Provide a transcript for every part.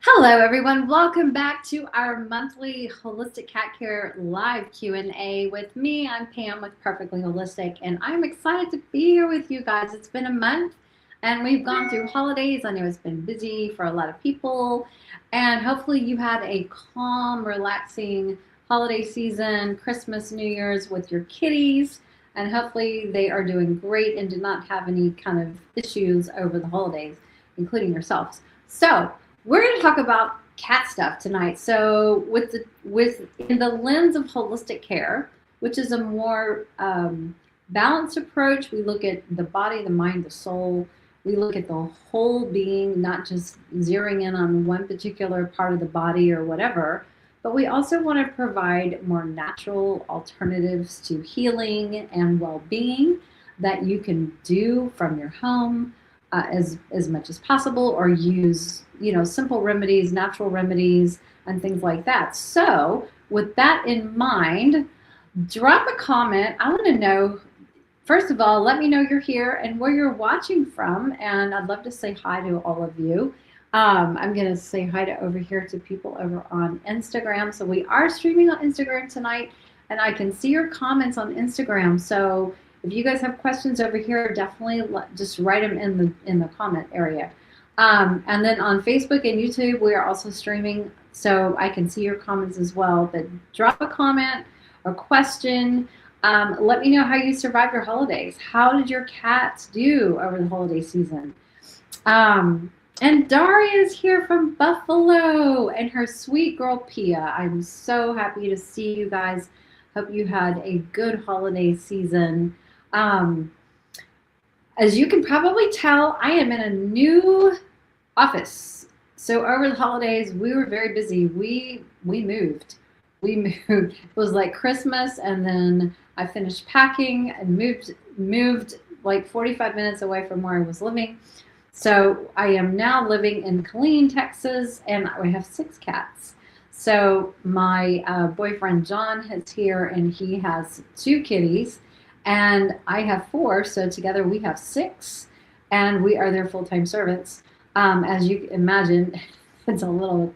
Hello, everyone. Welcome back to our monthly Holistic Cat Care live Q&A with me. I'm Pam with Perfectly Holistic, and I'm excited to be here with you guys. It's been a month, and we've gone through holidays. I know it's been busy for a lot of people, and hopefully you had a calm, relaxing holiday season, Christmas, New Year's with your kitties, and hopefully they are doing great and did not have any kind of issues over the holidays, including yourselves. So, we're going to talk about cat stuff tonight. So, with in the lens of holistic care, which is a more balanced approach, we look at the body, the mind, the soul. We look at the whole being, not just zeroing in on one particular part of the body or whatever. But we also want to provide more natural alternatives to healing and well-being that you can do from your home as much as possible, or use simple remedies, natural remedies, and things like that. So with that in mind, drop a comment. I want to know, first of all, let me know you're here and where you're watching from, and I'd love to say hi to all of you. I'm going to say hi to over here to people over on Instagram. So we are streaming on Instagram tonight, and I can see your comments on Instagram. So if you guys have questions over here, definitely just write them in the comment area. And then on Facebook and YouTube, we are also streaming, so I can see your comments as well. But drop a comment or question. Let me know how you survived your holidays. How did your cats do over the holiday season? And Daria is here from Buffalo, and her sweet girl Pia. I'm so happy to see you guys. Hope you had a good holiday season. As you can probably tell, I am in a new office. So over the holidays, we were very busy. We moved. It was like Christmas, and then I finished packing and moved like 45 minutes away from where I was living. So I am now living in Killeen, Texas, and we have 6 cats. So my boyfriend John is here, and he has 2 kitties. And I have 4, so together we have 6, and we are their full-time servants. As you can imagine, it's a little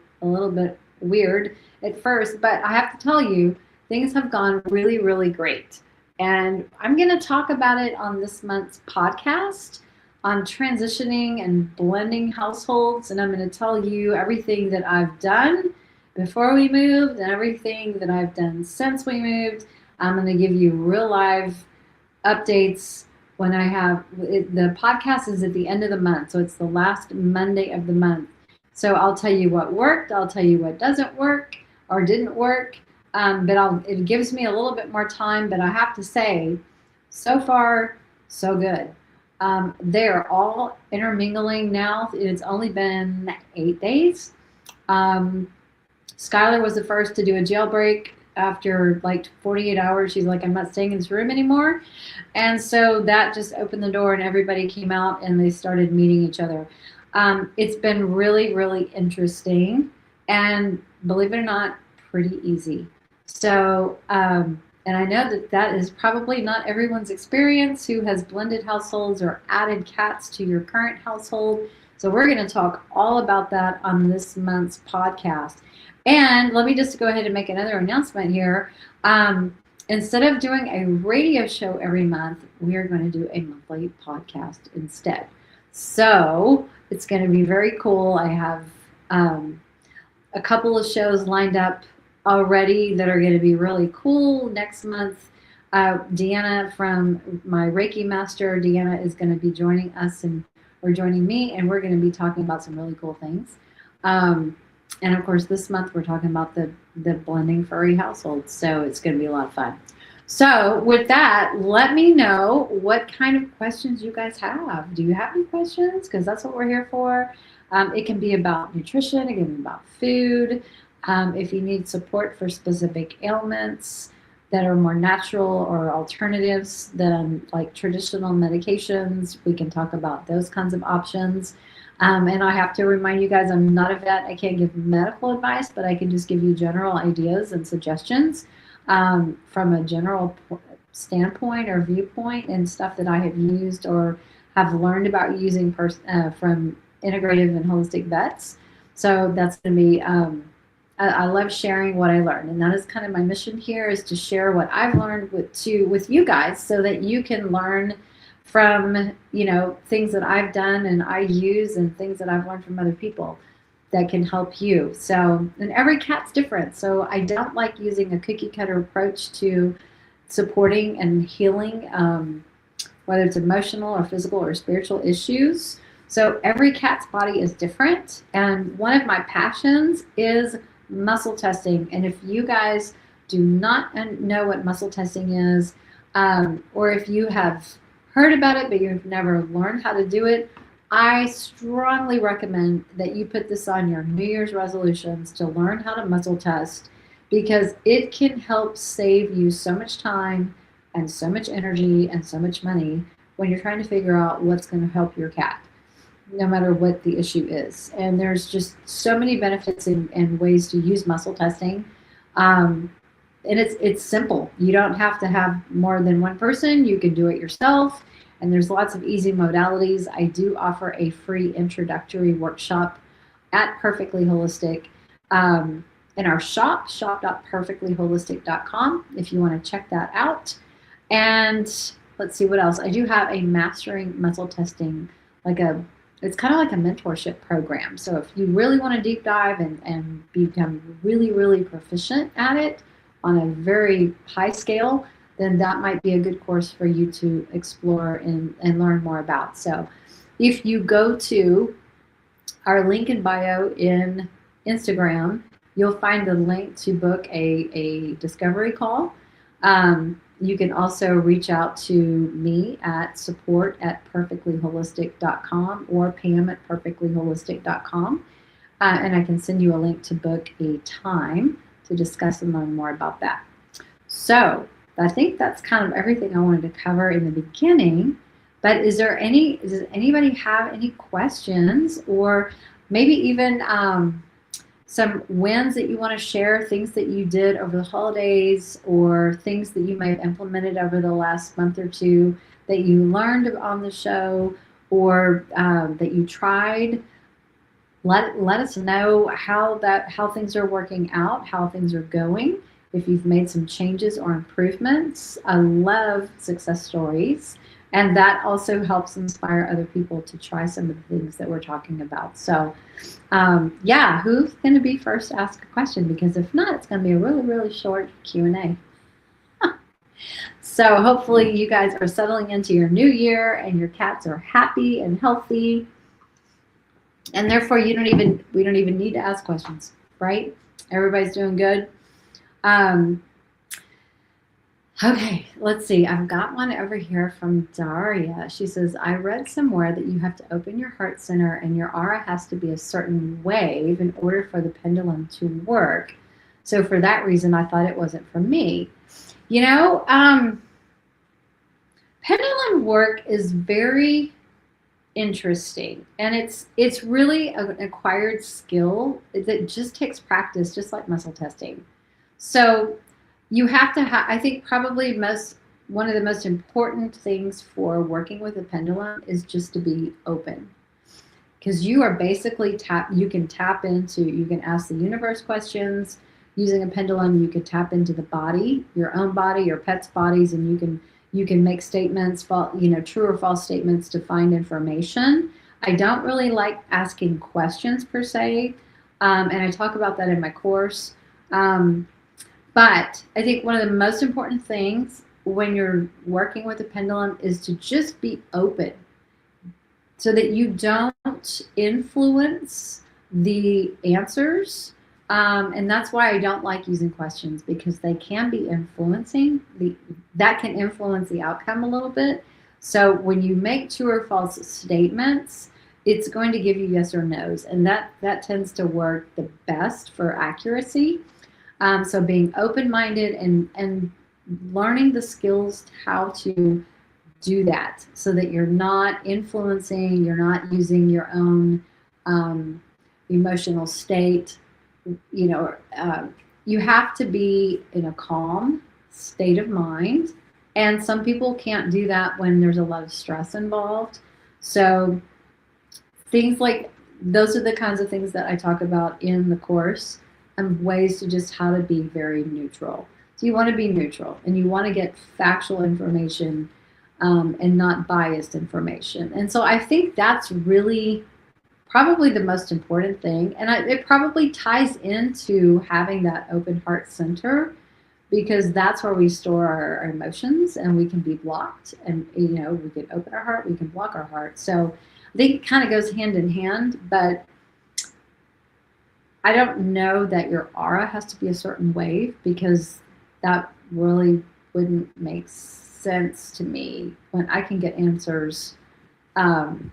bit weird at first, but I have to tell you, things have gone really, really great. And I'm going to talk about it on this month's podcast on transitioning and blending households, and I'm going to tell you everything that I've done before we moved and everything that I've done since we moved. I'm going to give you real live updates when I have the podcast is at the end of the month, so it's the last Monday of the month. So I'll tell you what worked, I'll tell you what doesn't work or didn't work, but it gives me a little bit more time. But I have to say, so far so good. They're all intermingling now. It's only been 8 days. Skylar was the first to do a jailbreak. After like 48 hours, she's like, I'm not staying in this room anymore. And so that just opened the door, and everybody came out and they started meeting each other. It's been really, really interesting, and believe it or not, pretty easy. So, and I know that is probably not everyone's experience who has blended households or added cats to your current household. So we're going to talk all about that on this month's podcast. And let me just go ahead and make another announcement here. Instead of doing a radio show every month, we are going to do a monthly podcast instead. So it's going to be very cool. I have a couple of shows lined up already that are going to be really cool next month. Deanna from my Reiki master, Deanna, is going to be joining us or joining me, and we're going to be talking about some really cool things. And of course, this month we're talking about the blending furry households, so it's going to be a lot of fun. So with that, let me know what kind of questions you guys have. Do you have any questions? Because that's what we're here for. It can be about nutrition, it can be about food. If you need support for specific ailments that are more natural or alternatives than like traditional medications, we can talk about those kinds of options. And I have to remind you guys, I'm not a vet. I can't give medical advice, but I can just give you general ideas and suggestions from a general standpoint or viewpoint, and stuff that I have used or have learned about using from integrative and holistic vets. So that's going to be, I love sharing what I learned. And that is kind of my mission here, is to share what I've learned with you guys, so that you can learn from, things that I've done and I use, and things that I've learned from other people that can help you. So, and every cat's different. So I don't like using a cookie cutter approach to supporting and healing, whether it's emotional or physical or spiritual issues. So every cat's body is different. And one of my passions is muscle testing. And if you guys do not know what muscle testing is, or if you have heard about it but you've never learned how to do it, I strongly recommend that you put this on your New Year's resolutions to learn how to muscle test, because it can help save you so much time and so much energy and so much money when you're trying to figure out what's going to help your cat, no matter what the issue is. And there's just so many benefits and ways to use muscle testing. And it's simple. You don't have to have more than one person. You can do it yourself. And there's lots of easy modalities. I do offer a free introductory workshop at Purrrfectly Holistic, in our shop.purrrfectlyholistic.com, if you want to check that out. And let's see what else. I do have a mastering muscle testing, it's kind of like a mentorship program. So if you really want to deep dive and become really, really proficient at it on a very high scale, then that might be a good course for you to explore and learn more about. So if you go to our link in bio in Instagram, you'll find the link to book a discovery call. You can also reach out to me at support@purrrfectlyholistic.com or pam@purrrfectlyholistic.com. And I can send you a link to book a time to discuss and learn more about that. So I think that's kind of everything I wanted to cover in the beginning. But does anybody have any questions, or maybe even some wins that you want to share, things that you did over the holidays, or things that you may have implemented over the last month or two that you learned on the show, or that you tried? Let us know how things are working out, how things are going, if you've made some changes or improvements. I love success stories, and that also helps inspire other people to try some of the things that we're talking about. So who's going to be first to ask a question? Because if not, it's going to be a really, really short Q&A. So hopefully you guys are settling into your new year and your cats are happy and healthy, and therefore we don't even need to ask questions, right? Everybody's doing good. Okay, let's see. I've got one over here from Daria. She says, I read somewhere that you have to open your heart center and your aura has to be a certain wave in order for the pendulum to work. So for that reason, I thought it wasn't for me. Pendulum work is very interesting, and it's really an acquired skill that just takes practice, just like muscle testing. So you have to I think probably one of the most important things for working with a pendulum is just to be open, because you are basically you can ask the universe questions using a pendulum. You could tap into the body, your own body, your pet's bodies, and you can make statements, true or false statements to find information. I don't really like asking questions per se, and I talk about that in my course. But I think one of the most important things when you're working with a pendulum is to just be open, so that you don't influence the answers. And that's why I don't like using questions, because they can be influencing. That can influence the outcome a little bit. So when you make true or false statements, it's going to give you yes or no's, and that tends to work the best for accuracy. So being open-minded and learning the skills how to do that, so that you're not influencing, you're not using your own emotional state. You have to be in a calm state of mind, and some people can't do that when there's a lot of stress involved. So things like those are the kinds of things that I talk about in the course, and ways to just how to be very neutral. So you want to be neutral, and you want to get factual information, and not biased information. And so I think that's really probably the most important thing. And it probably ties into having that open heart center, because that's where we store our emotions, and we can be blocked, and we can open our heart, we can block our heart. So I think it kind of goes hand in hand, but I don't know that your aura has to be a certain way, because that really wouldn't make sense to me when I can get answers, um,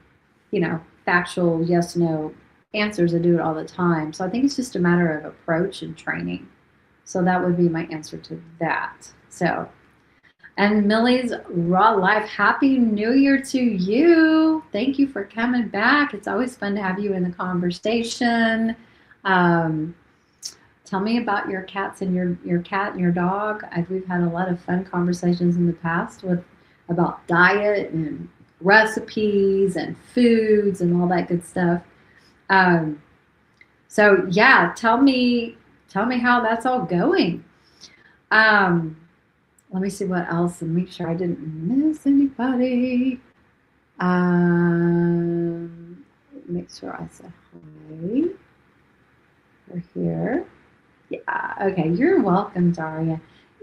factual yes, no answers. I do it all the time. So I think it's just a matter of approach and training. So that would be my answer to that. So, and Millie's Raw Life, Happy New Year to you. Thank you for coming back. It's always fun to have you in the conversation. Tell me about your cats and your cat and your dog. We've had a lot of fun conversations in the past about diet and recipes and foods and all that good stuff. So yeah, tell me how that's all going. Let me see what else and make sure I didn't miss anybody. Make sure I said hi. We're here. Yeah, okay, you're welcome, Daria.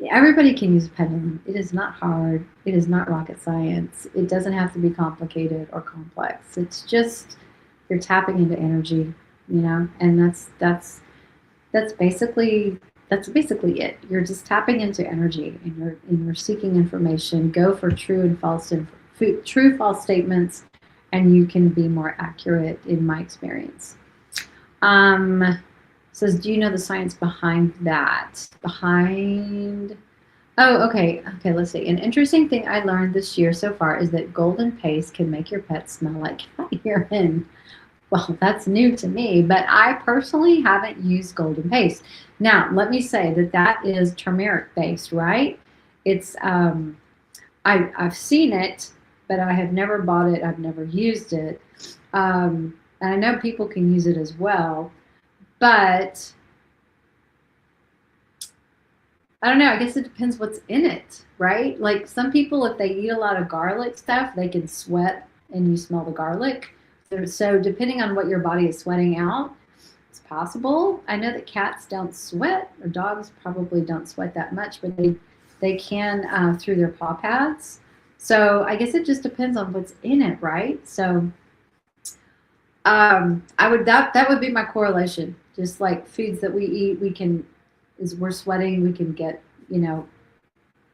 Everybody can use a pendulum. It is not hard. It is not rocket science. It doesn't have to be complicated or complex. It's just you're tapping into energy, and that's basically it. You're just tapping into energy, and you're seeking information. Go for true and false statements, and you can be more accurate, in my experience. Says, do you know the science behind that? Oh, okay, let's see. An interesting thing I learned this year so far is that golden paste can make your pet smell like cat urine. Well, that's new to me, but I personally haven't used golden paste. Now, let me say that is turmeric based, right? It's I've seen it, but I have never bought it. I've never used it. And I know people can use it as well. But I don't know. I guess it depends what's in it, right? Like some people, if they eat a lot of garlic stuff, they can sweat and you smell the garlic. So depending on what your body is sweating out, it's possible. I know that cats don't sweat, or dogs probably don't sweat that much, but they can through their paw pads. So I guess it just depends on what's in it, right? So that would be my correlation. Just like foods that we eat, as we're sweating, we can get,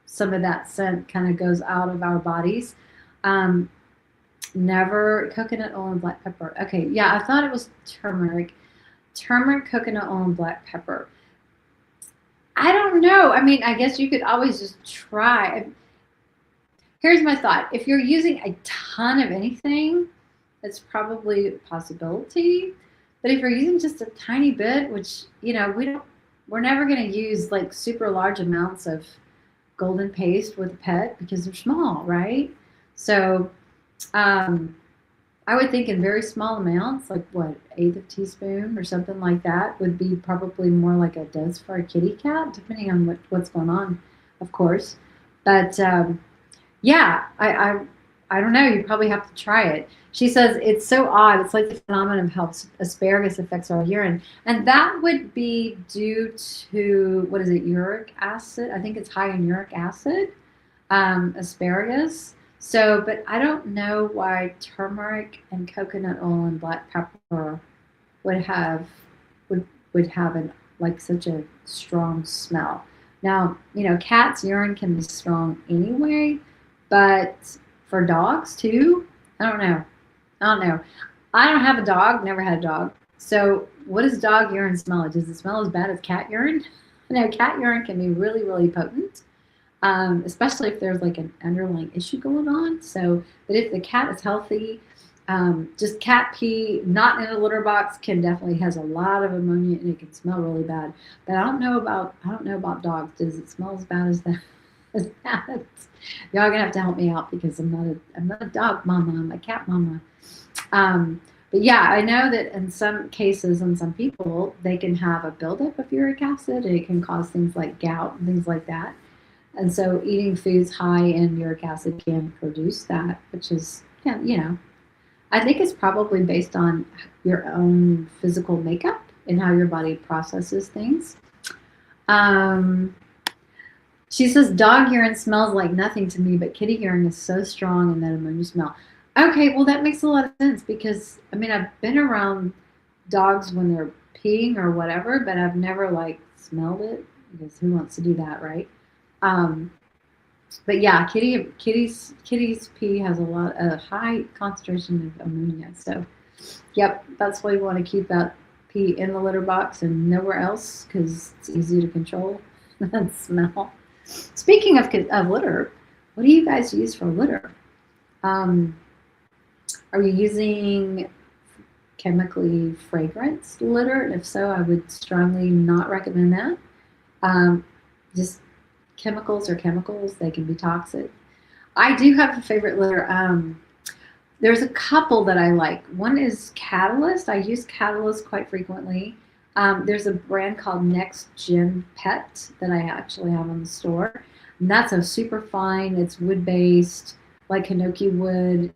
some of that scent kind of goes out of our bodies. Never coconut oil and black pepper. Okay, yeah, I thought it was turmeric, coconut oil, and black pepper. I don't know. I mean, I guess you could always just try. Here's my thought. If you're using a ton of anything, it's probably a possibility. But if you're using just a tiny bit, which, we're never going to use like super large amounts of golden paste with a pet because they're small, right? So I would think in very small amounts, like eighth of teaspoon or something like that, would be probably more like a dose for a kitty cat, depending on what's going on, of course. But yeah, I don't know. You probably have to try it. She says it's so odd. It's like the phenomenon of how asparagus affects our urine. And that would be due to, uric acid? I think it's high in uric acid, asparagus. So, but I don't know why turmeric and coconut oil and black pepper would have such a strong smell. Now, cats' urine can be strong anyway, but for dogs too, I don't know. I don't have a dog, never had a dog. So what does dog urine smell like? Does it smell as bad as cat urine? No, cat urine can be really, really potent, especially if there's like an underlying issue going on. So, but if the cat is healthy, just cat pee, not in a litter box, has a lot of ammonia and it can smell really bad. But I don't know about dogs. Does it smell as bad as that? Y'all gonna have to help me out because I'm not a dog mama. I'm a cat mama. But yeah, I know that in some cases, in some people, they can have a buildup of uric acid, and it can cause things like gout and things like that. And so eating foods high in uric acid can produce that, which is, yeah, I think it's probably based on your own physical makeup and how your body processes things. Um, she says dog urine smells like nothing to me, but kitty urine is so strong in that ammonia smell. Okay, well that makes a lot of sense because I mean I've been around dogs when they're peeing or whatever, but I've never like smelled it because who wants to do that, right? Um, but yeah, kitty's pee has a high concentration of ammonia. So, yep, that's why you want to keep that pee in the litter box and nowhere else because it's easy to control and smell. Speaking of litter, what do you guys use for litter? Um, are you using chemically fragranced litter? And if so, I would strongly not recommend that. Just chemicals are chemicals, they can be toxic. I do have a favorite litter. There's a couple that I like. One is Catalyst. I use Catalyst quite frequently. There's a brand called Next Gen Pet that I actually have in the store. And that's a super fine, it's wood based, like Hinoki wood,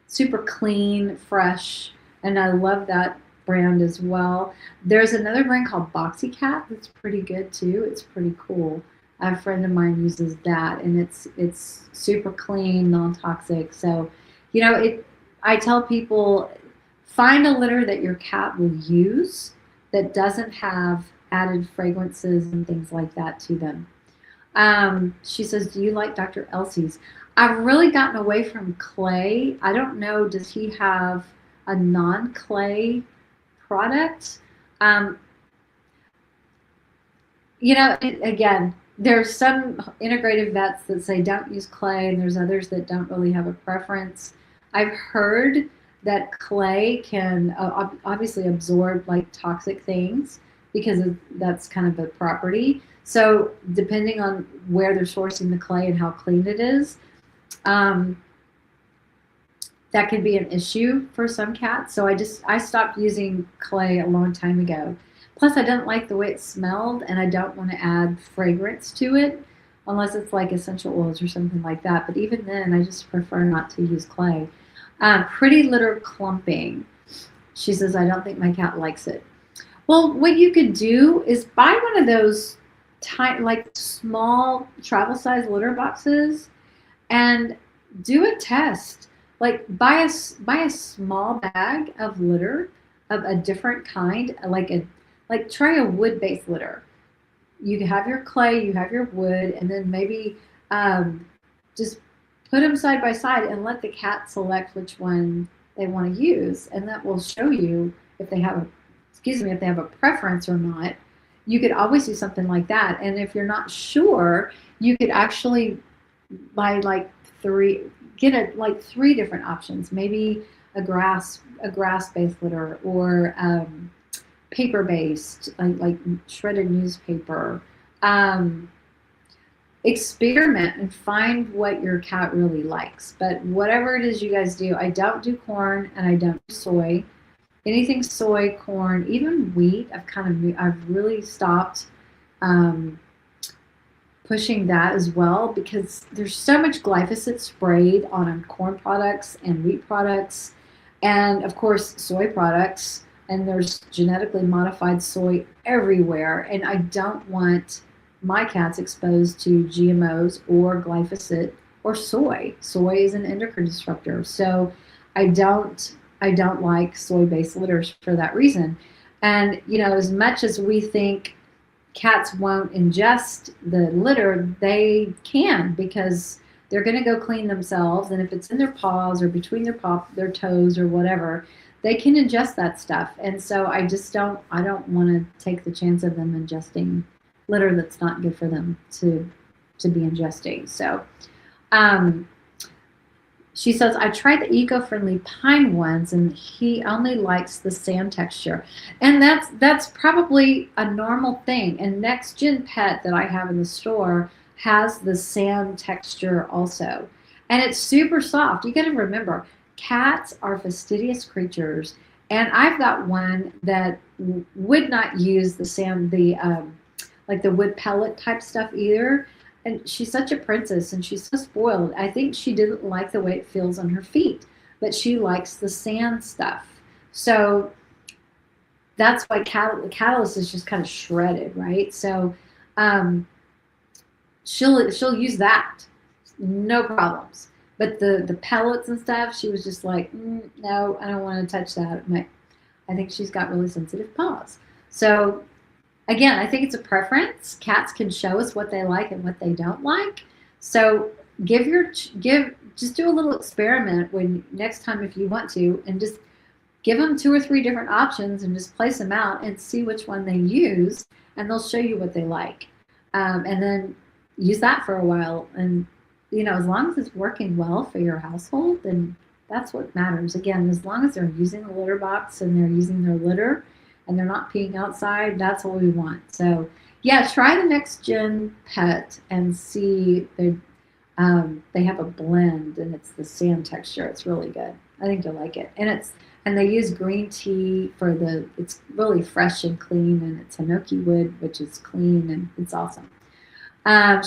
super clean, fresh, and I love that brand as well. There's another brand called Boxy Cat that's pretty good too. It's pretty cool. A friend of mine uses that, and it's super clean, non-toxic. So, I tell people find a litter that your cat will use that doesn't have added fragrances and things like that to them. She says, "Do you like Dr. Elsie's?" I've really gotten away from clay. I don't know. Does he have a non-clay product? Um, again, there's some integrative vets that say don't use clay, and there's others that don't really have a preference. I've heard that clay can obviously absorb like toxic things because that's kind of the property. So depending on where they're sourcing the clay and how clean it is, that could be an issue for some cats. So I stopped using clay a long time ago. Plus, I didn't like the way it smelled, and I don't want to add fragrance to it unless it's like essential oils or something like that. But even then, I just prefer not to use clay. Pretty litter clumping. She says, I don't think my cat likes it. Well, what you could do is buy one of those tiny, like small travel size litter boxes and do a test. Like buy a small bag of litter of a different kind, like try a wood-based litter. You have your clay, you have your wood, and then maybe just put them side by side and let the cat select which one they want to use, and that will show you if they have a preference or not. You could always do something like that, and if you're not sure, you could actually buy like three different options. Maybe a grass-based litter or paper-based, like shredded newspaper. Experiment and find what your cat really likes. But whatever it is you guys do, I don't do corn and I don't do soy. Anything soy, corn, even wheat, I've really stopped pushing that as well because there's so much glyphosate sprayed on corn products and wheat products and of course soy products, and there's genetically modified soy everywhere, and I don't want my cats exposed to GMOs or glyphosate or soy. Soy is an endocrine disruptor, so I don't like soy-based litters for that reason. And as much as we think cats won't ingest the litter, they can because they're going to go clean themselves, and if it's in their paws or between their toes or whatever, they can ingest that stuff. And so I don't want to take the chance of them ingesting litter that's not good for them to be ingesting. So she says, I tried the eco-friendly pine ones and he only likes the sand texture. And that's probably a normal thing. And Next Gen Pet that I have in the store has the sand texture also. And it's super soft. You got to remember, cats are fastidious creatures, and I've got one that would not use the sand, like the wood pellet type stuff either. And she's such a princess, and she's so spoiled. I think she didn't like the way it feels on her feet, but she likes the sand stuff. So that's why Catalyst is just kind of shredded, right? So um, she'll use that, no problems. But the pellets and stuff, she was just like, no, I don't want to touch that. I think she's got really sensitive paws. So again, I think it's a preference. Cats can show us what they like and what they don't like. So just do a little experiment when next time if you want to, and just give them 2 or 3 different options and just place them out and see which one they use, and they'll show you what they like. And then use that for a while. And as long as it's working well for your household, then that's what matters. Again, as long as they're using the litter box and they're using their litter and they're not peeing outside, that's what we want. So yeah, try the next gen pet and see. They have a blend, and it's the sand texture. It's really good. I think you'll like it. And they use green tea it's really fresh and clean, and it's hinoki wood, which is clean, and it's awesome.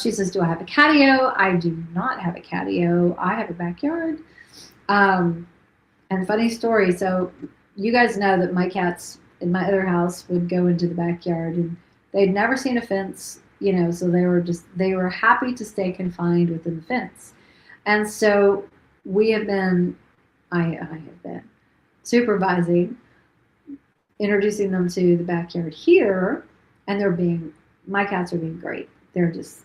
She says, do I have a catio? I do not have a catio. I have a backyard. And funny story. So you guys know that my cats in my other house would go into the backyard, and they'd never seen a fence, so they were happy to stay confined within the fence. And so I have been supervising, introducing them to the backyard here, and my cats are being great. They're just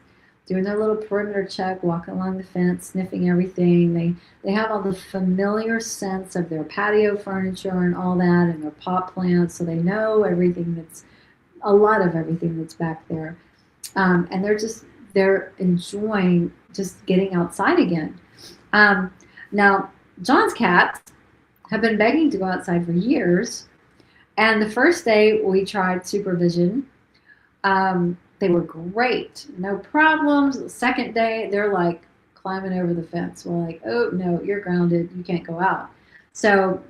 doing their little perimeter check, walking along the fence, sniffing everything. They have all the familiar scents of their patio furniture and all that, and their pot plants, so they know a lot of everything that's back there. And they're enjoying just getting outside again. Now, John's cats have been begging to go outside for years. And the first day we tried supervision, they were great, no problems. The second day, they're like climbing over the fence. We're like, oh no, you're grounded. You can't go out. So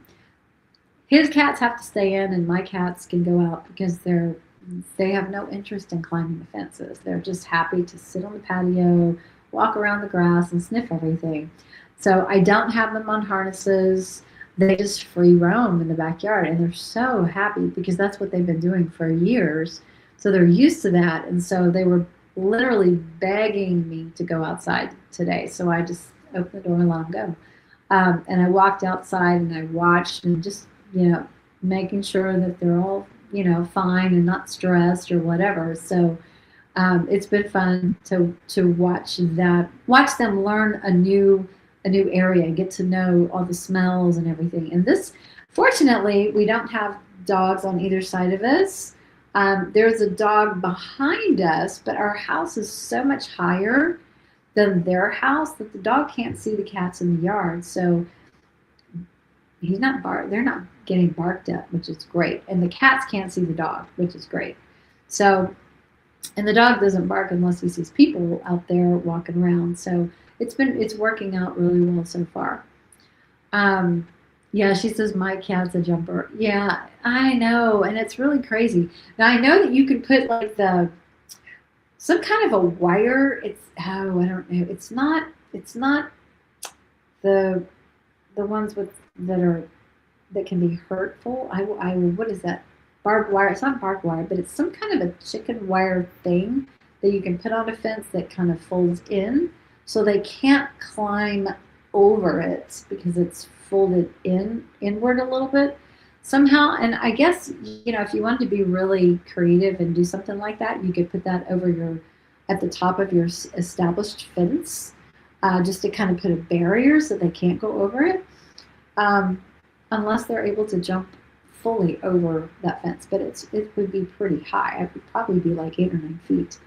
his cats have to stay in, and my cats can go out because they have no interest in climbing the fences. They're just happy to sit on the patio, walk around the grass, and sniff everything. So I don't have them on harnesses. They just free roam in the backyard, and they're so happy because that's what they've been doing for years. So they're used to that. And so they were literally begging me to go outside today. So I just opened the door and let them go. And I walked outside and I watched, and just, making sure that they're all, fine and not stressed or whatever. So it's been fun to watch them learn a new area, get to know all the smells and everything. And fortunately, we don't have dogs on either side of us. There's a dog behind us, but our house is so much higher than their house that the dog can't see the cats in the yard. So they're not getting barked at, which is great. And the cats can't see the dog, which is great. So, and the dog doesn't bark unless he sees people out there walking around. So it's working out really well so far. Yeah, she says, my cat's a jumper. Yeah, I know. And it's really crazy. Now, I know that you can put like some kind of a wire. I don't know. It's not the ones that can be hurtful. What is that? Barbed wire. It's not barbed wire, but it's some kind of a chicken wire thing that you can put on a fence that kind of folds in, so they can't climb over it because it's folded inward a little bit somehow. And I guess, if you wanted to be really creative and do something like that, you could put that at the top of your established fence, just to kind of put a barrier so they can't go over it, unless they're able to jump fully over that fence. But it would be pretty high. It would probably be like 8 or 9 feet.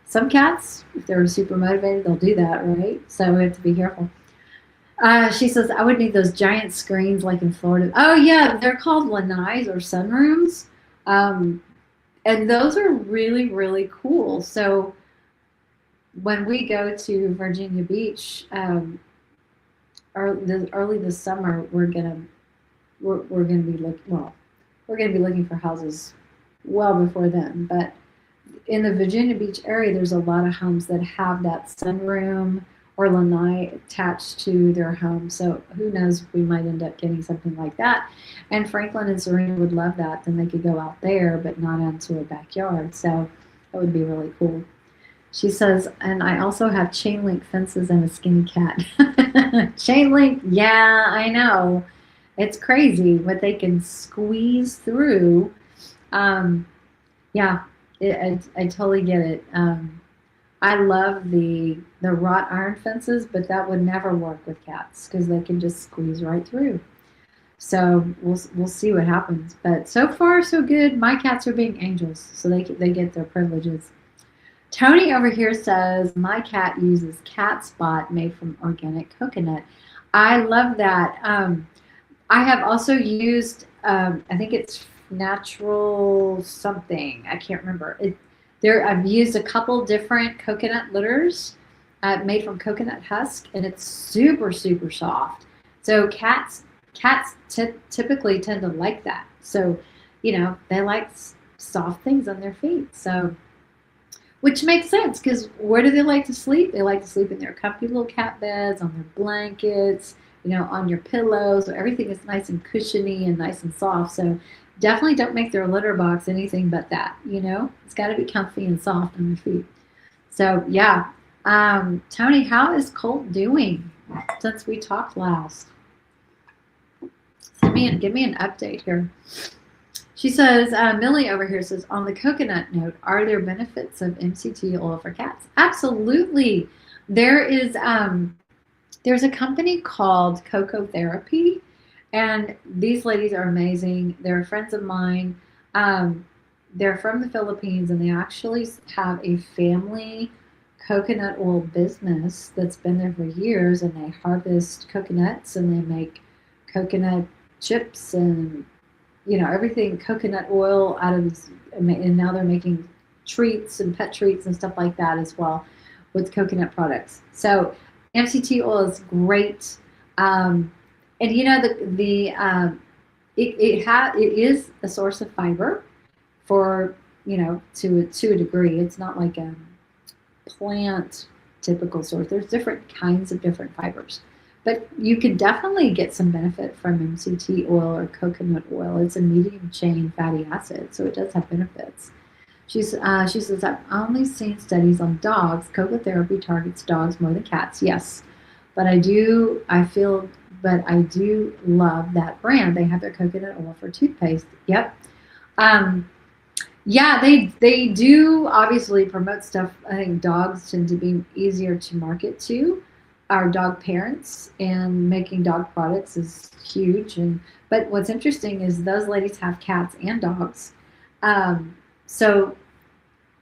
Some cats, if they're super motivated, they'll do that, right? So we have to be careful. She says, I would need those giant screens like in Florida. Oh, yeah, they're called lanais or sunrooms. And those are really, really cool. So when we go to Virginia Beach, early this summer, we're gonna be we're gonna be looking for houses well before then. But in the Virginia Beach area, there's a lot of homes that have that sunroom or lanai attached to their home. So who knows, we might end up getting something like that. And Franklin and Serena would love that. Then they could go out there, but not onto a backyard. So that would be really cool. She says, and I also have chain link fences and a skinny cat. Chain link, yeah, I know. It's crazy what they can squeeze through. Um, yeah, I totally get it. I love the wrought iron fences, but that would never work with cats because they can just squeeze right through. So we'll see what happens. But so far so good. My cats are being angels, so they get their privileges. Tony over here says my cat uses cat spot made from organic coconut. I love that. I have also used, I think it's natural something. I can't remember. I've used a couple different coconut litters made from coconut husk, and it's super, super soft. So cats typically tend to like that. So, they like soft things on their feet. So, which makes sense because where do they like to sleep? They like to sleep in their comfy little cat beds, on their blankets, on your pillows. So everything is nice and cushiony and nice and soft. So definitely don't make their litter box anything but that. It's got to be comfy and soft on your feet. So yeah, Tony, how is Colt doing since we talked last? Give me an update here. She says, Millie over here says, on the coconut note, are there benefits of MCT oil for cats? Absolutely. There's a company called Coco Therapy, and these ladies are amazing. They're friends of mine. They're from the Philippines, and they actually have a family coconut oil business that's been there for years, and they harvest coconuts, and they make coconut chips and everything coconut oil out of these, and now they're making treats and pet treats and stuff like that as well with coconut products. So MCT oil is great, and it is a source of fiber for to a degree. It's not like a plant typical source. There's different kinds of different fibers. But you could definitely get some benefit from MCT oil or coconut oil. It's a medium chain fatty acid, so it does have benefits. She says, I've only seen studies on dogs. Coco Therapy targets dogs more than cats. Yes, but I do love that brand. They have their coconut oil for toothpaste. Yep. Yeah, they do obviously promote stuff. I think dogs tend to be easier to market to our dog parents, and making dog products is huge. But what's interesting is those ladies have cats and dogs. So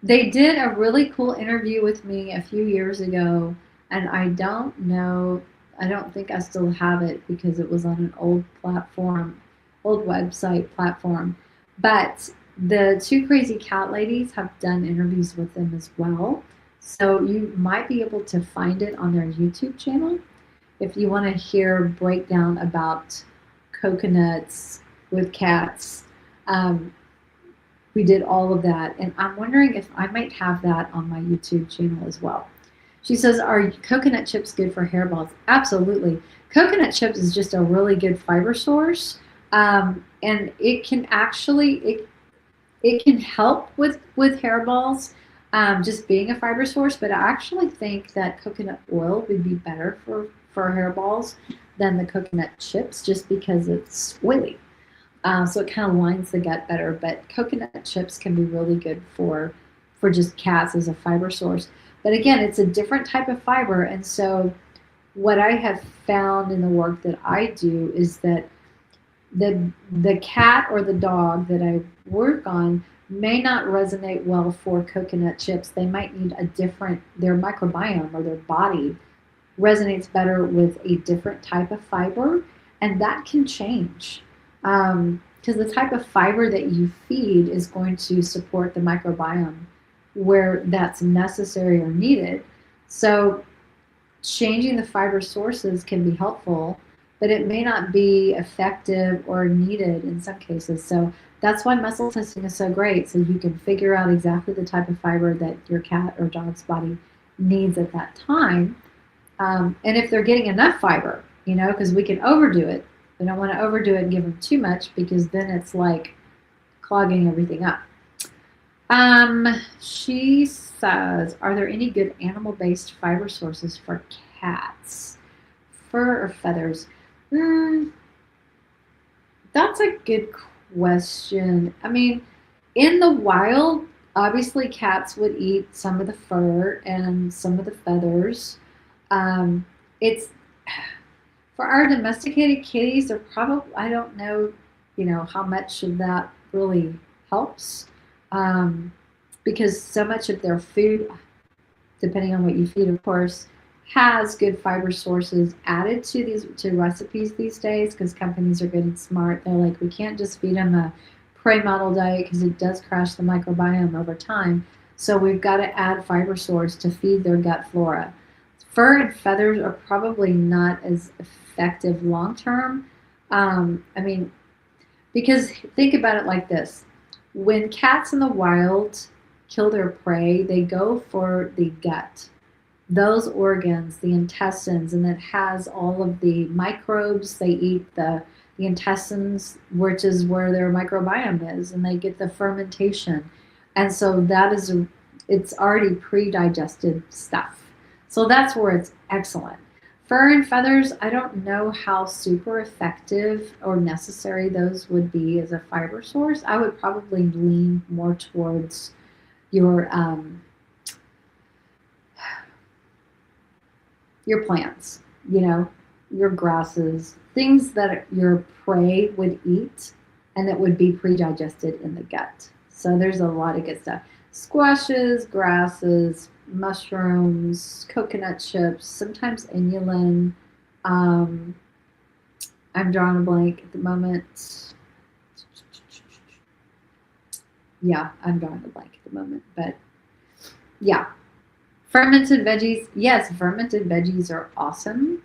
they did a really cool interview with me a few years ago, and I don't think I still have it because it was on an old website platform. But the two crazy cat ladies have done interviews with them as well. So you might be able to find it on their YouTube channel if you want to hear breakdown about coconuts with cats. We did all of that, and I'm wondering if I might have that on my YouTube channel as well. She says, are coconut chips good for hairballs? Absolutely. Coconut chips is just a really good fiber source, and it can actually it can help with hairballs. Just being a fiber source, but I actually think that coconut oil would be better for hairballs than the coconut chips, just because it's oily. So it kind of lines the gut better, but coconut chips can be really good for just cats as a fiber source. But again, it's a different type of fiber, and so what I have found in the work that I do is that the cat or the dog that I work on may not resonate well for coconut chips. They might need their microbiome or their body resonates better with a different type of fiber, and that can change. Because the type of fiber that you feed is going to support the microbiome where that's necessary or needed. So changing the fiber sources can be helpful, but it may not be effective or needed in some cases. So that's why muscle testing is so great. So you can figure out exactly the type of fiber that your cat or dog's body needs at that time. And if they're getting enough fiber, because we can overdo it. We don't want to overdo it and give them too much, because then it's like clogging everything up. She says, are there any good animal-based fiber sources for cats? Fur or feathers? That's a good question. I mean, in the wild, obviously cats would eat some of the fur and some of the feathers. It's for our domesticated kitties, they're probably, I don't know, how much of that really helps. Because so much of their food, depending on what you feed, of course, has good fiber sources added to recipes these days, because companies are getting smart. They're like, we can't just feed them a prey model diet because it does crash the microbiome over time. So we've got to add fiber source to feed their gut flora. Fur and feathers are probably not as effective long term. Because think about it like this. When cats in the wild kill their prey, they go for the gut, those organs, the intestines, and it has all of the microbes. They eat the intestines, which is where their microbiome is, and they get the fermentation. And so it's already pre-digested stuff. So that's where it's excellent. Fur and feathers, I don't know how super effective or necessary those would be as a fiber source. I would probably lean more towards your plants, your grasses, things that your prey would eat and that would be pre-digested in the gut. So there's a lot of good stuff. Squashes, grasses, mushrooms, coconut chips, sometimes inulin. I'm drawing a blank at the moment. Yeah, I'm drawing a blank at the moment. But yeah, fermented veggies. Yes, fermented veggies are awesome.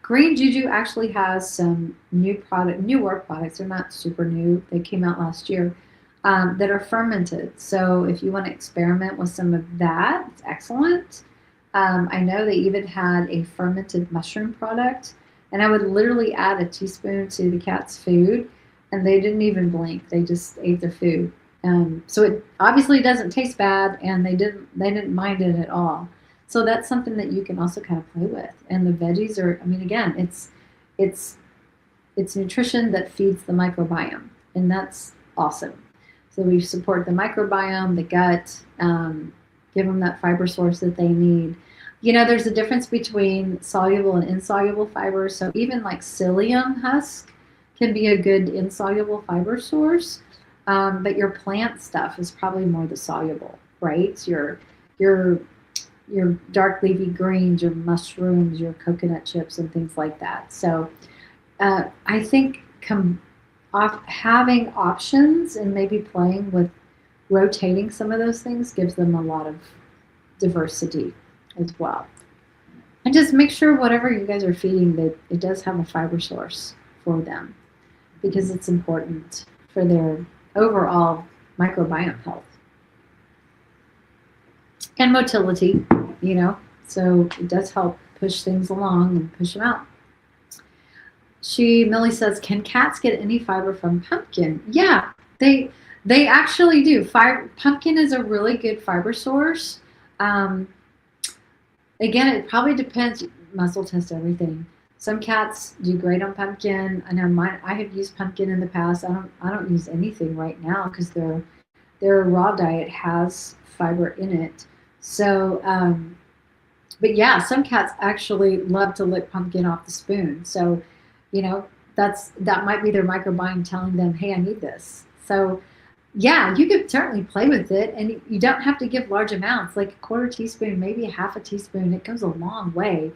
Green Juju actually has some newer products. They're not super new. They came out last year. That are fermented. So if you want to experiment with some of that, it's excellent. I know they even had a fermented mushroom product, and I would literally add a teaspoon to the cat's food, and they didn't even blink. They just ate their food. So it obviously doesn't taste bad, and they didn't mind it at all. So that's something that you can also kind of play with. And the veggies are, again, it's nutrition that feeds the microbiome, and that's awesome. So we support the microbiome, the gut, give them that fiber source that they need. There's a difference between soluble and insoluble fibers. So even like psyllium husk can be a good insoluble fiber source. But your plant stuff is probably more the soluble, right? Your dark leafy greens, your mushrooms, your coconut chips, and things like that. So I think having options and maybe playing with rotating some of those things gives them a lot of diversity as well. And just make sure whatever you guys are feeding, that it does have a fiber source for them, because it's important for their overall microbiome health and motility, so it does help push things along and push them out. Millie says, can cats get any fiber from pumpkin? Yeah, they actually do. Pumpkin is a really good fiber source. Again, it probably depends. Muscle test everything. Some cats do great on pumpkin. I know mine. I have used pumpkin in the past. I don't use anything right now because their raw diet has fiber in it. So, but yeah, some cats actually love to lick pumpkin off the spoon. So, that might be their microbiome telling them, hey, I need this. So yeah, you could certainly play with it, and you don't have to give large amounts, like a quarter teaspoon, maybe a half a teaspoon. It goes a long way.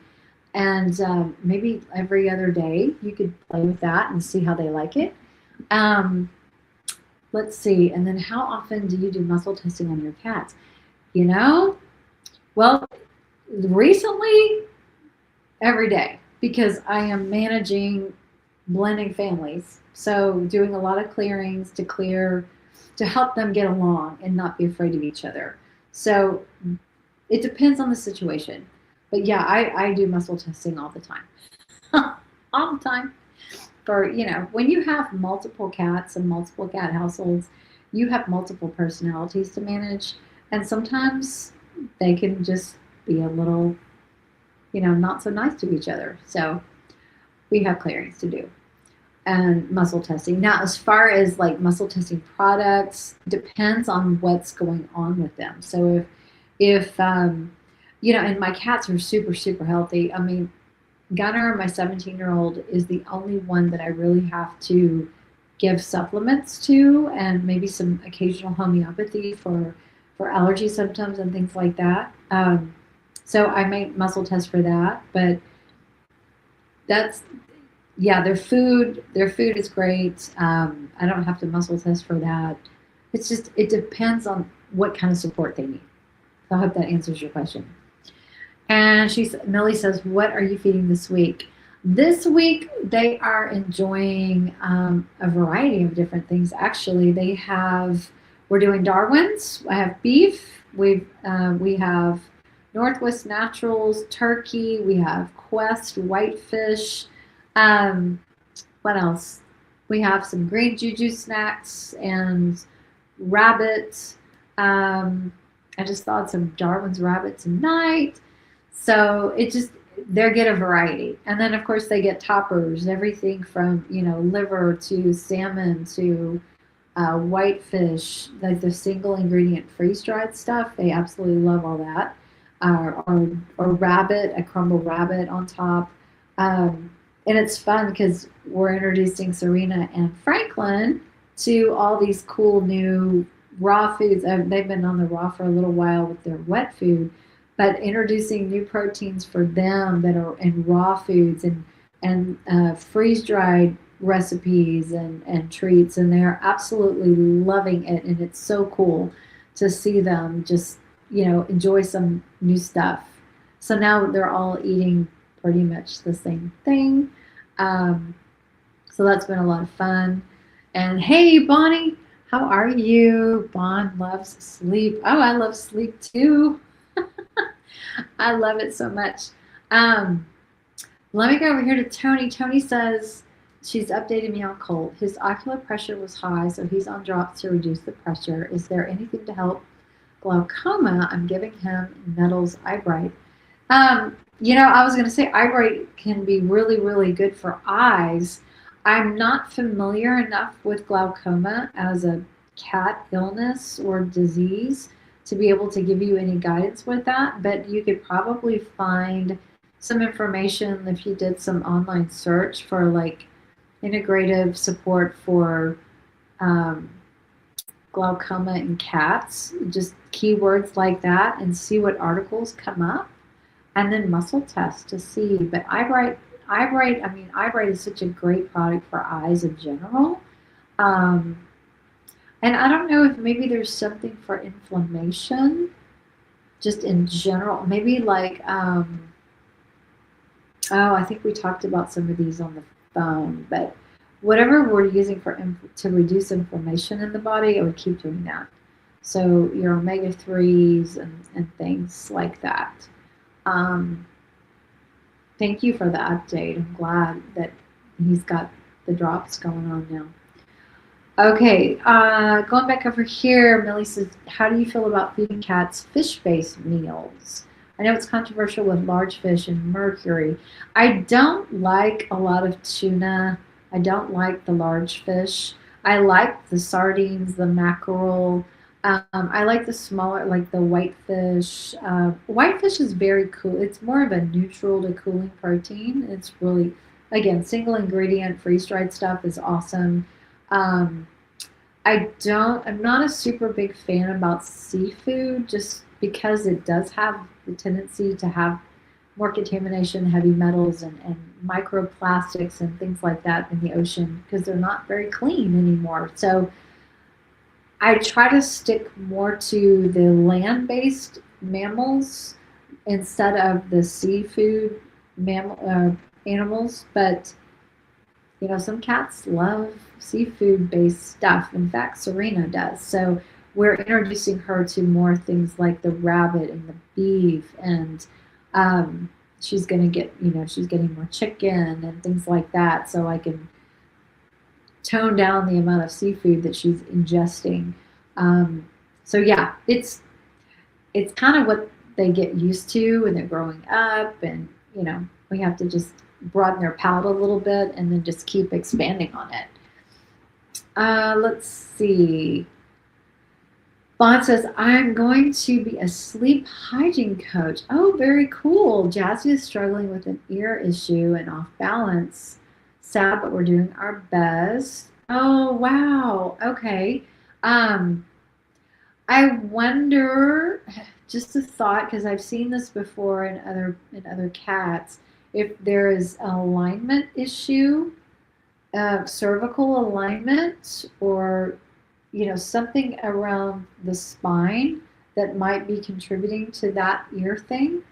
And maybe every other day you could play with that and see how they like it. Let's see. And then how often do you do muscle testing on your cats? Well, Recently, every day, because I am managing blending families. So doing a lot of clearings to help them get along and not be afraid of each other. So it depends on the situation. But yeah, I do muscle testing all the time. All the time. For, when you have multiple cats and multiple cat households, you have multiple personalities to manage. And sometimes they can just be a little, not so nice to each other. So we have clearings to do and muscle testing. Now, as far as like muscle testing products, depends on what's going on with them. So if and my cats are super, super healthy. I mean, Gunner, my 17-year-old, is the only one that I really have to give supplements to, and maybe some occasional homeopathy for allergy symptoms and things like that. So I make muscle tests for that, but that's, yeah, their food is great. I don't have to muscle test for that. It depends on what kind of support they need. So I hope that answers your question. And Millie says, what are you feeding this week? This week, they are enjoying a variety of different things. Actually, we're doing Darwin's. I have beef. We have Northwest Naturals turkey. We have Quest whitefish. What else? We have some green juju snacks and rabbit. I just thawed some Darwin's rabbit tonight. So they get a variety. And then of course they get toppers, everything from, liver to salmon to whitefish, like the single ingredient freeze dried stuff. They absolutely love all that. Or rabbit, a crumbled rabbit on top. And it's fun because we're introducing Serena and Franklin to all these cool new raw foods. They've been on the raw for a little while with their wet food, but introducing new proteins for them that are in raw foods and freeze dried recipes and treats, and they're absolutely loving it. And it's so cool to see them just enjoy some new stuff. So now they're all eating pretty much the same thing. So that's been a lot of fun. And hey, Bonnie, how are you? Bon loves sleep. Oh, I love sleep too. I love it so much. Let me go over here to Tony. Tony says she's updated me on Colt. His ocular pressure was high, so he's on drops to reduce the pressure. Is there anything to help glaucoma? I'm giving him Nettles Eye Bright. I was going to say eye bright can be really, really good for eyes. I'm not familiar enough with glaucoma as a cat illness or disease to be able to give you any guidance with that, but you could probably find some information if you did some online search for like integrative support for glaucoma in cats, just keywords like that, and see what articles come up, and then muscle test to see. But eye bright is such a great product for eyes in general. And I don't know if maybe there's something for inflammation, just in general. Maybe like, I think we talked about some of these on the phone, but whatever we're using to reduce inflammation in the body, I would keep doing that. So your omega-3s and things like that. Thank you for the update. I'm glad that he's got the drops going on now. Okay, going back over here, Millie says, how do you feel about feeding cats fish-based meals? I know it's controversial with large fish and mercury. I don't like a lot of tuna. I don't like the large fish. I like the sardines, the mackerel. I like the smaller, like the whitefish. Whitefish is very cool. It's more of a neutral to cooling protein. It's really, again, single ingredient freeze-dried stuff is awesome. I'm not a super big fan about seafood just because it does have the tendency to have more contamination, heavy metals, and microplastics and things like that in the ocean because they're not very clean anymore. So I try to stick more to the land-based mammals instead of the seafood animals. But some cats love seafood based stuff. In fact, Serena does. So we're introducing her to more things like the rabbit and the beef, and she's going to get, she's getting more chicken and things like that. So I can tone down the amount of seafood that she's ingesting. So yeah, it's kind of what they get used to when they're growing up, and we have to just broaden their palate a little bit and then just keep expanding on it. Let's see. Bond says, I'm going to be a sleep hygiene coach. Oh, very cool. Jazzy is struggling with an ear issue and off balance. Sad, but we're doing our best. Oh, wow. Okay. I wonder, just a thought, because I've seen this before in other cats, if there is an alignment issue, cervical alignment, or something around the spine that might be contributing to that ear thing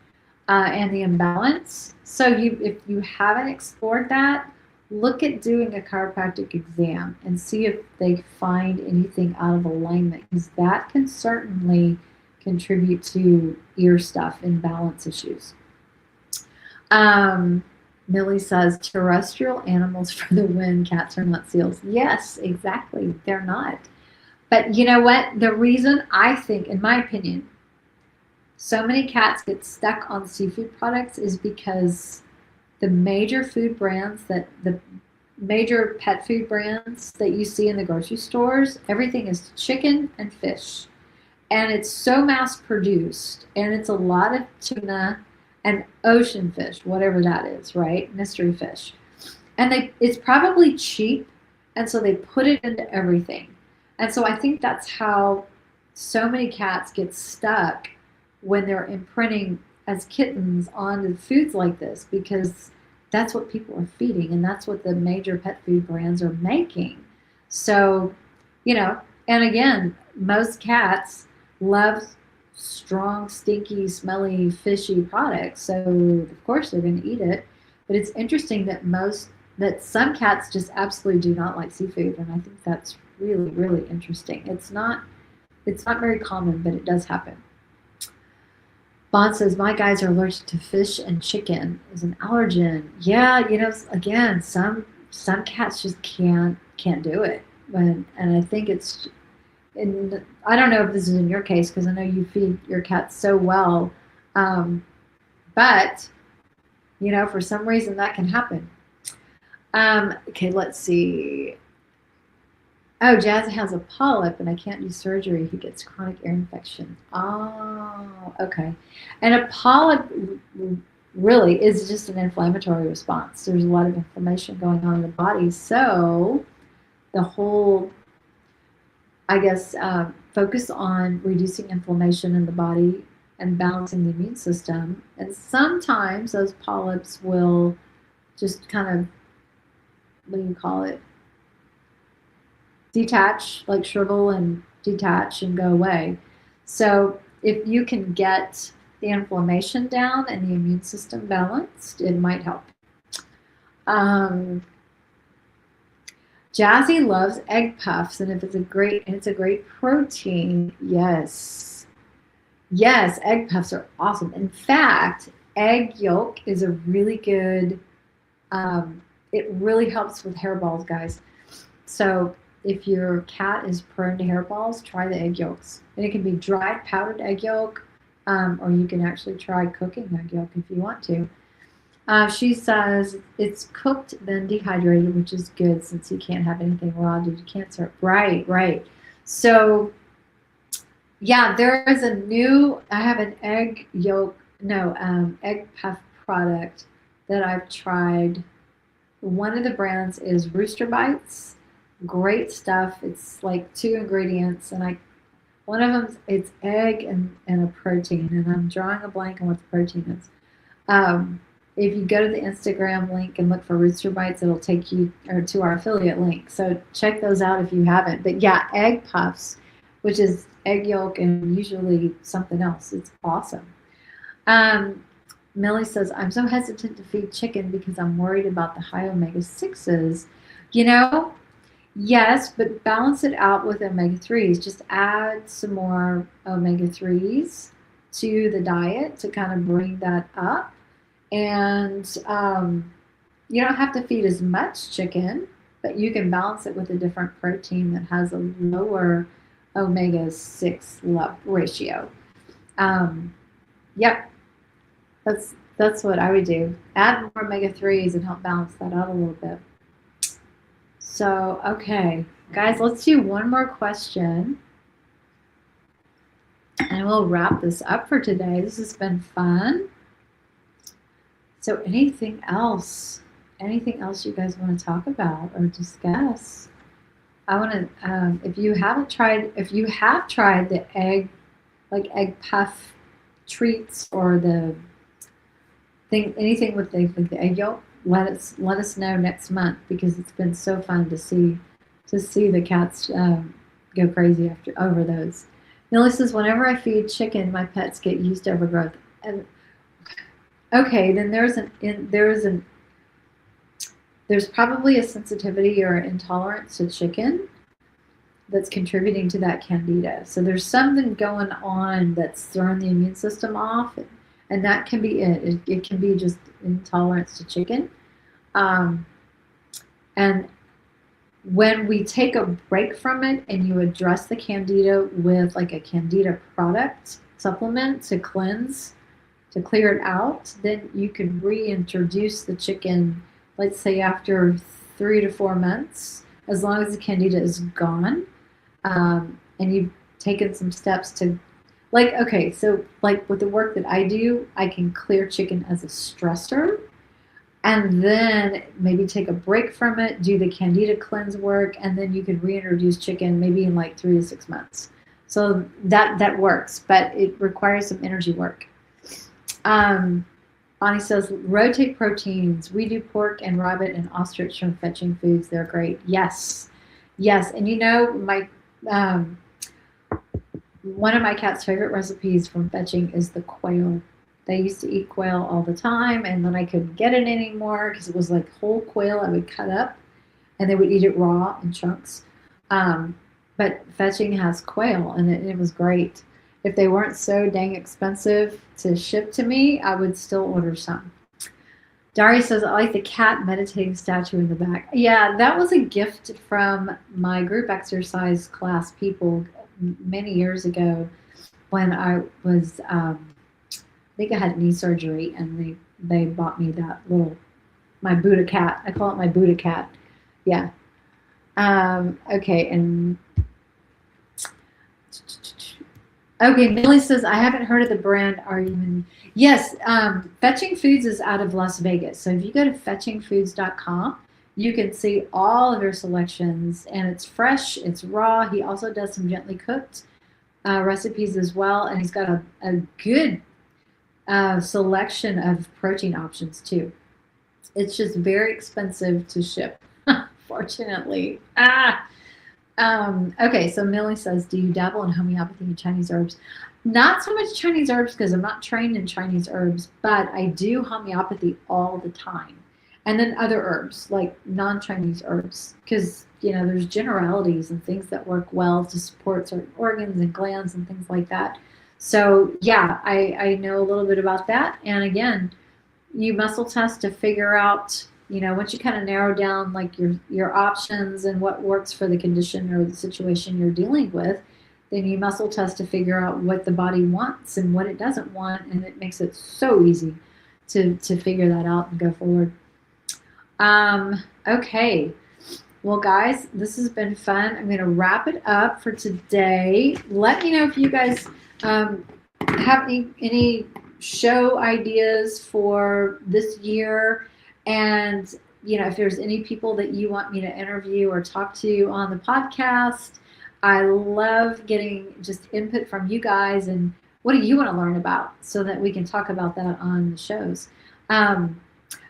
and the imbalance. So if you haven't explored that, look at doing a chiropractic exam and see if they find anything out of alignment, because that can certainly contribute to ear stuff and balance issues. Millie says, terrestrial animals for the win, cats are not seals. Yes, exactly. They're not. But you know what? The reason I think, in my opinion, so many cats get stuck on seafood products is because the major food brands the major pet food brands that you see in the grocery stores, everything is chicken and fish. And it's so mass produced, and it's a lot of tuna and ocean fish, whatever that is, right? Mystery fish. And it's probably cheap, and so they put it into everything. And so I think that's how so many cats get stuck when they're imprinting as kittens on foods like this, because that's what people are feeding, and that's what the major pet food brands are making. So, and again, most cats love strong, stinky, smelly, fishy products. So of course they're going to eat it. But it's interesting that some cats just absolutely do not like seafood, and I think that's really, really interesting. It's not very common, but it does happen. Bond says, my guys are allergic to fish and chicken is an allergen. Yeah, again, some cats just can't do it. And I think it's, I don't know if this is in your case, because I know you feed your cats so well. But, for some reason that can happen. Okay, let's see. Oh, Jazz has a polyp and I can't do surgery. He gets chronic ear infection. Oh, okay. And a polyp really is just an inflammatory response. There's a lot of inflammation going on in the body. So the whole, I guess, focus on reducing inflammation in the body and balancing the immune system. And sometimes those polyps will just kind of, what do you call it? Detach, like shrivel and detach and go away. So if you can get the inflammation down and the immune system balanced, it might help. Jazzy loves egg puffs, and it's a great protein. Yes, egg puffs are awesome. In fact, egg yolk is a really good. It really helps with hairballs, guys. So if your cat is prone to hairballs, try the egg yolks. And it can be dried powdered egg yolk, or you can actually try cooking egg yolk if you want to. She says it's cooked then dehydrated, which is good since you can't have anything raw due to cancer. Right. So, yeah, there is I have an egg puff product that I've tried. One of the brands is Rooster Bites. Great stuff. It's like 2 ingredients, and one of them, it's egg and a protein, and I'm drawing a blank on what the protein is. If you go to the Instagram link and look for Rooster Bites, it'll take you to our affiliate link. So check those out if you haven't. But yeah, egg puffs, which is egg yolk and usually something else. It's awesome. Um, Millie says, I'm so hesitant to feed chicken because I'm worried about the high omega-6s. You know, yes, but balance it out with omega-3s. Just add some more omega-3s to the diet to kind of bring that up. And you don't have to feed as much chicken, but you can balance it with a different protein that has a lower omega-6 ratio. Yep, that's what I would do. Add more omega-3s and help balance that out a little bit. So, okay, guys, let's do one more question. And we'll wrap this up for today. This has been fun. So anything else? Anything else you guys want to talk about or discuss? I want to, if you have tried the egg puff treats or the thing, anything with the egg yolk, let us know next month, because it's been so fun to see the cats go crazy over those. Millie says, whenever I feed chicken, my pets get yeast overgrowth. And okay, then there's probably a sensitivity or intolerance to chicken that's contributing to that candida. So there's something going on that's throwing the immune system off, and that can be it. It can be just intolerance to chicken. And when we take a break from it and you address the candida with like a candida product supplement to cleanse, to clear it out, then you can reintroduce the chicken, let's say after 3 to 4 months, as long as the candida is gone, and you've taken some steps to, okay, so with the work that I do, I can clear chicken as a stressor, and then maybe take a break from it, do the candida cleanse work, and then you can reintroduce chicken maybe in 3 to 6 months. So that works, but it requires some energy work. Bonnie says, rotate proteins. We do pork and rabbit and ostrich from Fetching Foods. They're great. Yes. And my one of my cat's favorite recipes from Fetching is the quail. They used to eat quail all the time, and then I couldn't get it anymore because it was like whole quail I would cut up, and they would eat it raw in chunks. But Fetching has quail, and it was great. If they weren't so dang expensive to ship to me, I would still order some. Daria says, I like the cat meditating statue in the back. Yeah, that was a gift from my group exercise class people many years ago when I was, I think I had knee surgery, and they bought me that my Buddha cat. I call it my Buddha cat. Yeah. Okay, and okay, Millie says, I haven't heard of the brand. Are you in? Yes, Fetching Foods is out of Las Vegas. So if you go to fetchingfoods.com, you can see all of their selections, and it's fresh, it's raw. He also does some gently cooked recipes as well, and he's got a good selection of protein options too. It's just very expensive to ship, fortunately. Okay, so Millie says, do you dabble in homeopathy and Chinese herbs? Not so much Chinese herbs because I'm not trained in Chinese herbs, but I do homeopathy all the time. And then other herbs, like non-Chinese herbs, because, there's generalities and things that work well to support certain organs and glands and things like that. So, yeah, I know a little bit about that. And again, you muscle test to figure out, once you kind of narrow down your options and what works for the condition or the situation you're dealing with, then you muscle test to figure out what the body wants and what it doesn't want, and it makes it so easy to figure that out and go forward. Okay. Well, guys, this has been fun. I'm going to wrap it up for today. Let me know if you guys have any show ideas for this year. And, if there's any people that you want me to interview or talk to on the podcast, I love getting just input from you guys and what do you want to learn about so that we can talk about that on the shows.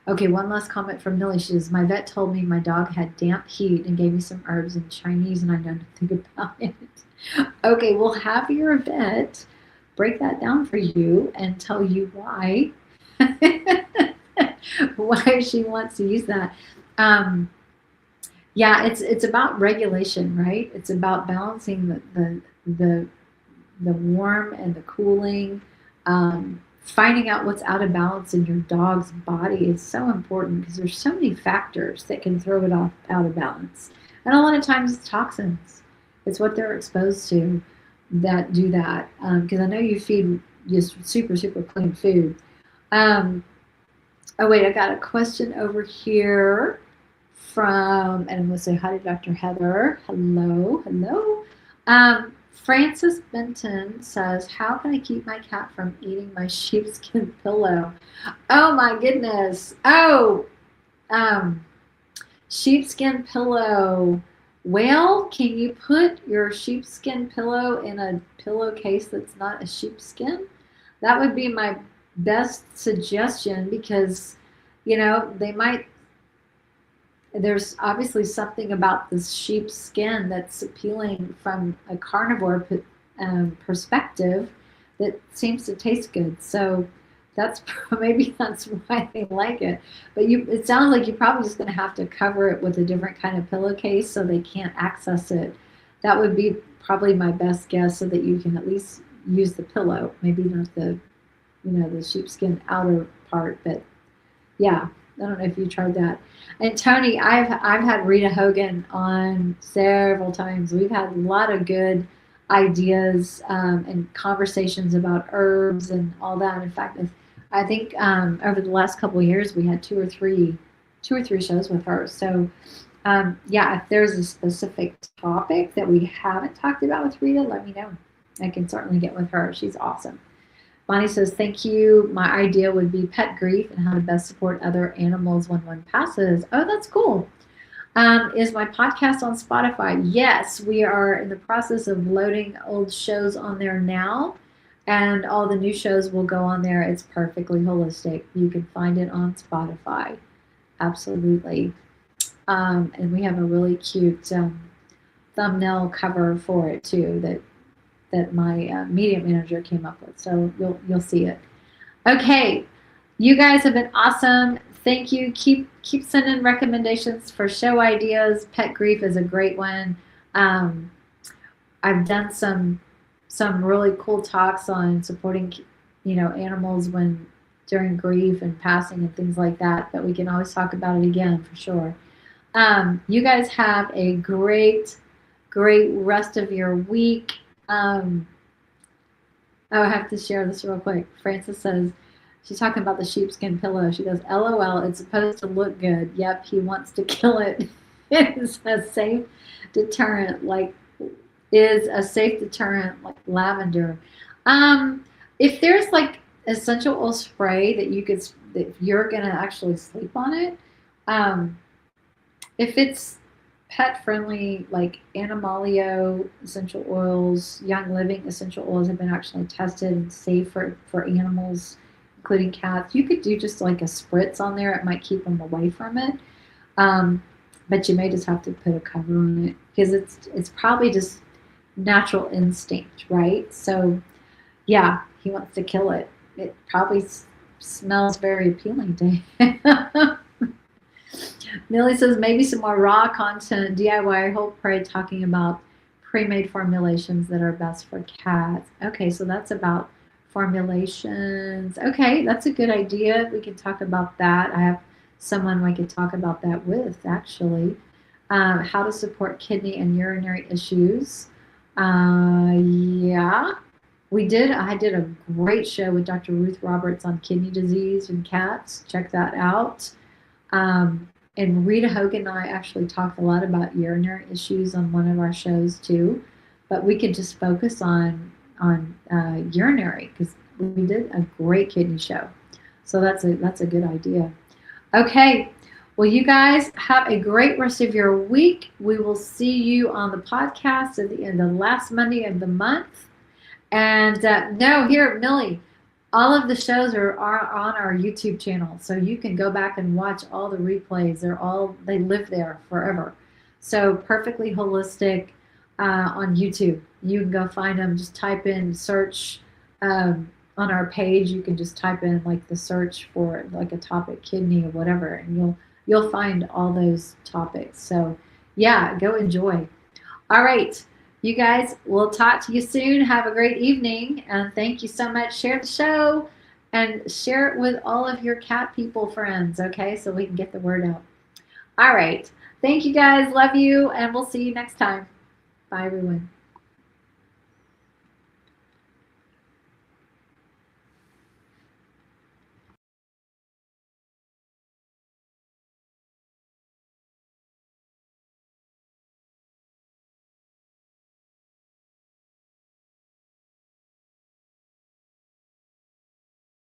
Okay, one last comment from Millie. She says, my vet told me my dog had damp heat and gave me some herbs in Chinese, and I don't think about it. Okay, well, have your vet break that down for you and tell you why why she wants to use that. Yeah, it's about regulation, right? It's about balancing the warm and the cooling. Finding out what's out of balance in your dog's body is so important because there's so many factors that can throw it off out of balance. And a lot of times it's toxins. It's what they're exposed to that do that. Because I know you feed just super, super clean food. Oh, wait, I got a question over here from, and I'm going to say hi to Dr. Heather. Hello, hello. Francis Benton says, how can I keep my cat from eating my sheepskin pillow? Oh my goodness. Oh, sheepskin pillow. Well, can you put your sheepskin pillow in a pillowcase that's not a sheepskin? That would be my best suggestion because, they might, there's obviously something about this sheepskin that's appealing from a carnivore perspective that seems to taste good. So maybe that's why they like it. But it sounds like you're probably just going to have to cover it with a different kind of pillowcase so they can't access it. That would be probably my best guess so that you can at least use the pillow, maybe not the sheepskin outer part, but yeah. I don't know if you tried that. And Tony, I've had Rita Hogan on several times. We've had a lot of good ideas and conversations about herbs and all that. In fact, I think over the last couple of years we had two or three shows with her. So yeah, if there's a specific topic that we haven't talked about with Rita, let me know. I can certainly get with her. She's awesome. Bonnie says, thank you. My idea would be pet grief and how to best support other animals when one passes. Oh, that's cool. Is my podcast on Spotify? Yes, we are in the process of loading old shows on there now, and all the new shows will go on there. It's Purrrfectly Holistic. You can find it on Spotify. Absolutely. And we have a really cute thumbnail cover for it too that my media manager came up with. So you'll see it. Okay, you guys have been awesome. Thank you. Keep sending recommendations for show ideas. Pet grief is a great one. I've done some really cool talks on supporting animals during grief and passing and things like that. But we can always talk about it again for sure. You guys have a great rest of your week. I have to share this real quick. Frances says, she's talking about the sheepskin pillow. She goes, LOL, it's supposed to look good. Yep, he wants to kill it. It's a safe deterrent like lavender. If there's like essential oil spray that you're gonna actually sleep on it, if it's pet friendly, like Animalio essential oils, Young Living essential oils have been actually tested and safe for animals, including cats. You could do just like a spritz on there. It might keep them away from it. But you may just have to put a cover on it because it's probably just natural instinct, right? So yeah, he wants to kill it. It probably smells very appealing to him. Millie says, maybe some more raw content, DIY Hope Pray, talking about pre-made formulations that are best for cats. Okay, so that's about formulations. Okay, that's a good idea. We can talk about that. I have someone we could talk about that with, actually. How to support kidney and urinary issues. Yeah, I did a great show with Dr. Ruth Roberts on kidney disease in cats. Check that out. And Rita Hogan and I actually talked a lot about urinary issues on one of our shows too, but we could just focus on urinary because we did a great kidney show. So that's a good idea. Okay, well, you guys have a great rest of your week. We will see you on the podcast at the end of the last Monday of the month. And here, Millie, all of the shows are on our YouTube channel, so you can go back and watch all the replays. They live there forever. So Purrrfectly Holistic on YouTube. You can go find them. Just type in, search On our page, you can just type in like the search for like a topic, kidney or whatever, and you'll find all those topics. So yeah, go enjoy. All right, you guys, we'll talk to you soon. Have a great evening, and thank you so much. Share the show and share it with all of your cat people friends, okay, so we can get the word out. All right. Thank you guys. Love you, and we'll see you next time. Bye, everyone.